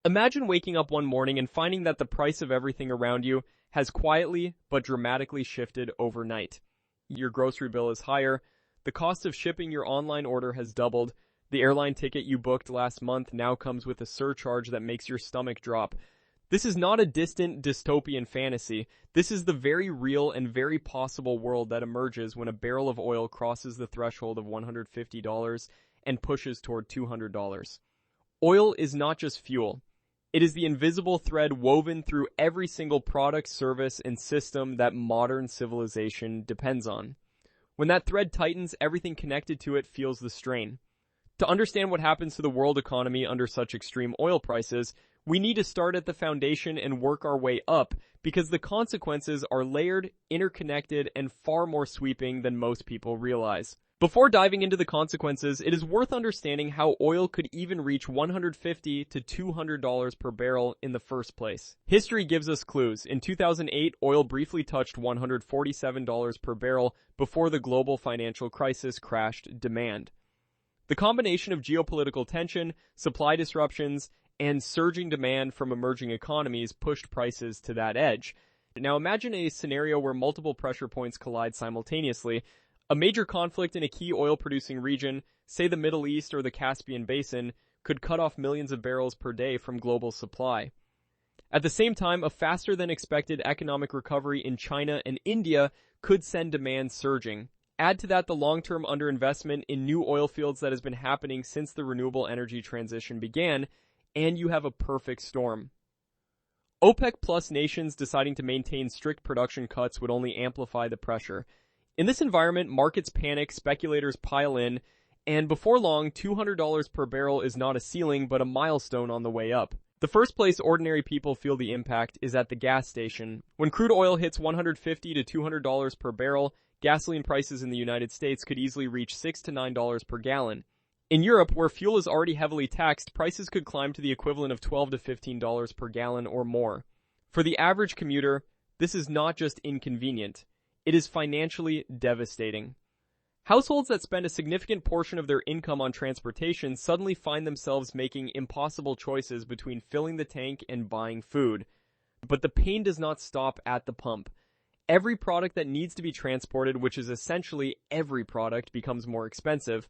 Imagine waking up one morning and finding that the price of everything around you has quietly but dramatically shifted overnight. Your grocery bill is higher, the cost of shipping your online order has doubled, the airline ticket you booked last month now comes with a surcharge that makes your stomach drop. This is not a distant dystopian fantasy. This is the very real and very possible world that emerges when a barrel of oil crosses the threshold of $150 and pushes toward $200. Oil is not just fuel. It is the invisible thread woven through every single product, service, and system that modern civilization depends on. When that thread tightens, everything connected to it feels the strain. To understand what happens to the world economy under such extreme oil prices, we need to start at the foundation and work our way up, because the consequences are layered, interconnected, and far more sweeping than most people realize. Before diving into the consequences, it is worth understanding how oil could even reach $150 to $200 per barrel in the first place. History gives us clues. In 2008, oil briefly touched $147 per barrel before the global financial crisis crashed demand. The combination of geopolitical tension, supply disruptions, and surging demand from emerging economies pushed prices to that edge. Now imagine a scenario where multiple pressure points collide simultaneously. A major conflict in a key oil-producing region, say the Middle East or the Caspian Basin, could cut off millions of barrels per day from global supply. At the same time, a faster-than-expected economic recovery in China and India could send demand surging. Add to that the long-term underinvestment in new oil fields that has been happening since the renewable energy transition began, and you have a perfect storm. OPEC Plus nations deciding to maintain strict production cuts would only amplify the pressure. In this environment, markets panic, speculators pile in, and before long, $200 per barrel is not a ceiling but a milestone on the way up. The first place ordinary people feel the impact is at the gas station. When crude oil hits $150 to $200 per barrel, gasoline prices in the United States could easily reach $6 to $9 per gallon. In Europe, where fuel is already heavily taxed, prices could climb to the equivalent of $12 to $15 per gallon or more. For the average commuter, this is not just inconvenient. It is financially devastating. Households that spend a significant portion of their income on transportation suddenly find themselves making impossible choices between filling the tank and buying food. But the pain does not stop at the pump. Every product that needs to be transported, which is essentially every product, becomes more expensive.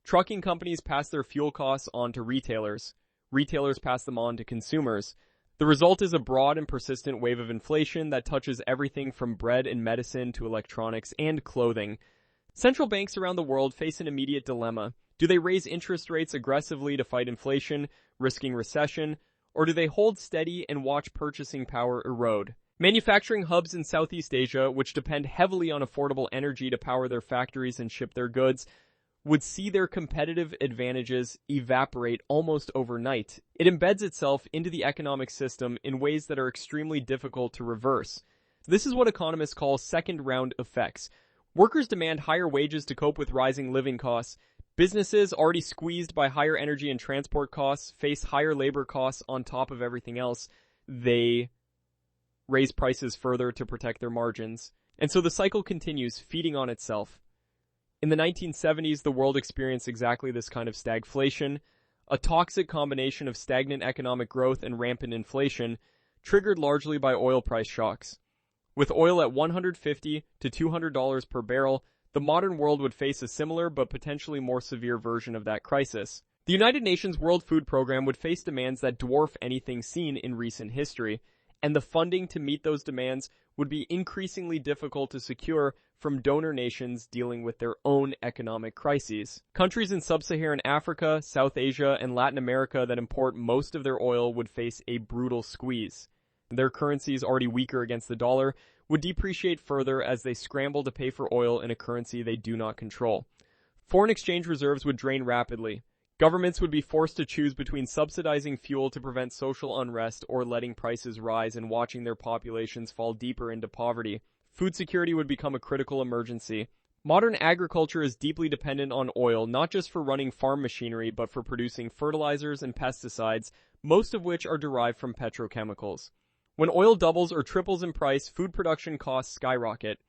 Trucking companies pass their fuel costs on to retailers. Retailers pass them on to consumers. The result is a broad and persistent wave of inflation that touches everything from bread and medicine to electronics and clothing. Central banks around the world face an immediate dilemma. Do they raise interest rates aggressively to fight inflation, risking recession, or do they hold steady and watch purchasing power erode? Manufacturing hubs in Southeast Asia, which depend heavily on affordable energy to power their factories and ship their goods, would see their competitive advantages evaporate almost overnight. It embeds itself into the economic system in ways that are extremely difficult to reverse. This is what economists call second-round effects. Workers demand higher wages to cope with rising living costs. Businesses, already squeezed by higher energy and transport costs, face higher labor costs on top of everything else. They raise prices further to protect their margins. And so the cycle continues, feeding on itself. In the 1970s, the world experienced exactly this kind of stagflation, a toxic combination of stagnant economic growth and rampant inflation, triggered largely by oil price shocks. With oil at $150 to $200 per barrel, the modern world would face a similar but potentially more severe version of that crisis. The United Nations World Food Program would face demands that dwarf anything seen in recent history, and the funding to meet those demands would be increasingly difficult to secure from donor nations dealing with their own economic crises. Countries in sub-Saharan Africa, South Asia, and Latin America that import most of their oil would face a brutal squeeze. Their currencies, already weaker against the dollar, would depreciate further as they scramble to pay for oil in a currency they do not control. Foreign exchange reserves would drain rapidly. Governments would be forced to choose between subsidizing fuel to prevent social unrest or letting prices rise and watching their populations fall deeper into poverty. Food security would become a critical emergency. Modern agriculture is deeply dependent on oil, not just for running farm machinery, but for producing fertilizers and pesticides, most of which are derived from petrochemicals. When oil doubles or triples in price, food production costs skyrocket.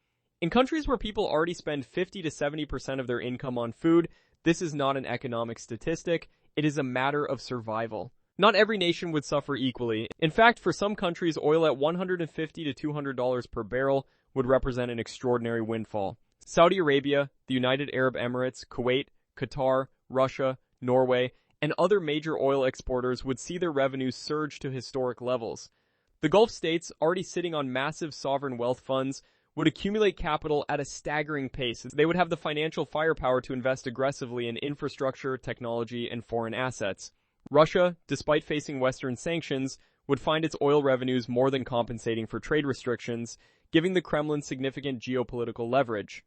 In countries where people already spend 50 to 70% of their income on food, this is not an economic statistic, it is a matter of survival. Not every nation would suffer equally. In fact, for some countries, oil at $150 to $200 per barrel would represent an extraordinary windfall. Saudi Arabia, the United Arab Emirates, Kuwait, Qatar, Russia, Norway, and other major oil exporters would see their revenues surge to historic levels. The Gulf states, already sitting on massive sovereign wealth funds, would accumulate capital at a staggering pace. They would have the financial firepower to invest aggressively in infrastructure, technology, and foreign assets. Russia, despite facing Western sanctions, would find its oil revenues more than compensating for trade restrictions, giving the Kremlin significant geopolitical leverage.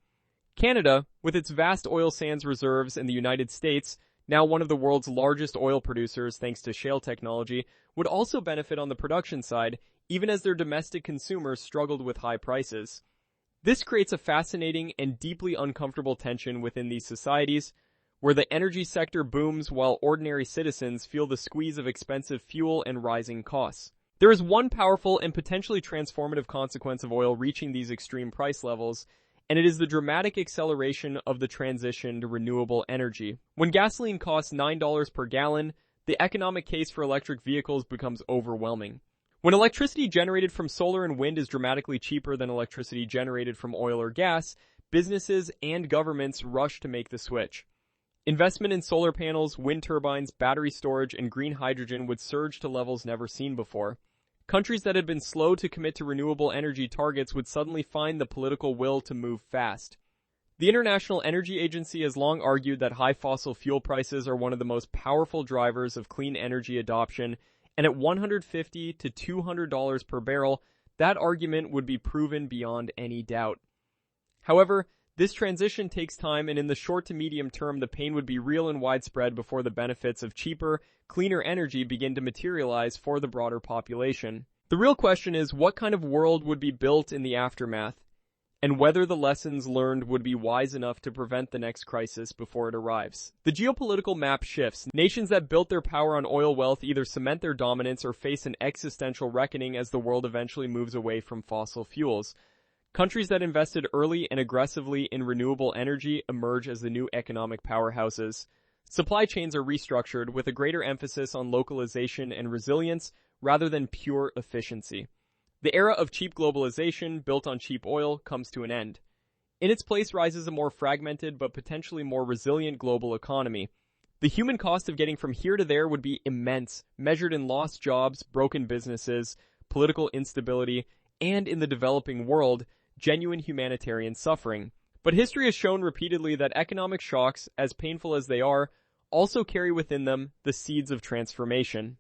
Canada, with its vast oil sands reserves, and the United States, now one of the world's largest oil producers thanks to shale technology, would also benefit on the production side, even as their domestic consumers struggled with high prices. This creates a fascinating and deeply uncomfortable tension within these societies, where the energy sector booms while ordinary citizens feel the squeeze of expensive fuel and rising costs. There is one powerful and potentially transformative consequence of oil reaching these extreme price levels, and it is the dramatic acceleration of the transition to renewable energy. When gasoline costs $9 per gallon, the economic case for electric vehicles becomes overwhelming. When electricity generated from solar and wind is dramatically cheaper than electricity generated from oil or gas, businesses and governments rush to make the switch. Investment in solar panels, wind turbines, battery storage, and green hydrogen would surge to levels never seen before. Countries that had been slow to commit to renewable energy targets would suddenly find the political will to move fast. The International Energy Agency has long argued that high fossil fuel prices are one of the most powerful drivers of clean energy adoption, and at $150 to $200 per barrel, that argument would be proven beyond any doubt. However, this transition takes time, and in the short to medium term, the pain would be real and widespread before the benefits of cheaper, cleaner energy begin to materialize for the broader population. The real question is, what kind of world would be built in the aftermath, and whether the lessons learned would be wise enough to prevent the next crisis before it arrives. The geopolitical map shifts. Nations that built their power on oil wealth either cement their dominance or face an existential reckoning as the world eventually moves away from fossil fuels. Countries that invested early and aggressively in renewable energy emerge as the new economic powerhouses. Supply chains are restructured with a greater emphasis on localization and resilience rather than pure efficiency. The era of cheap globalization, built on cheap oil, comes to an end. In its place rises a more fragmented but potentially more resilient global economy. The human cost of getting from here to there would be immense, measured in lost jobs, broken businesses, political instability, and in the developing world, genuine humanitarian suffering. But history has shown repeatedly that economic shocks, as painful as they are, also carry within them the seeds of transformation.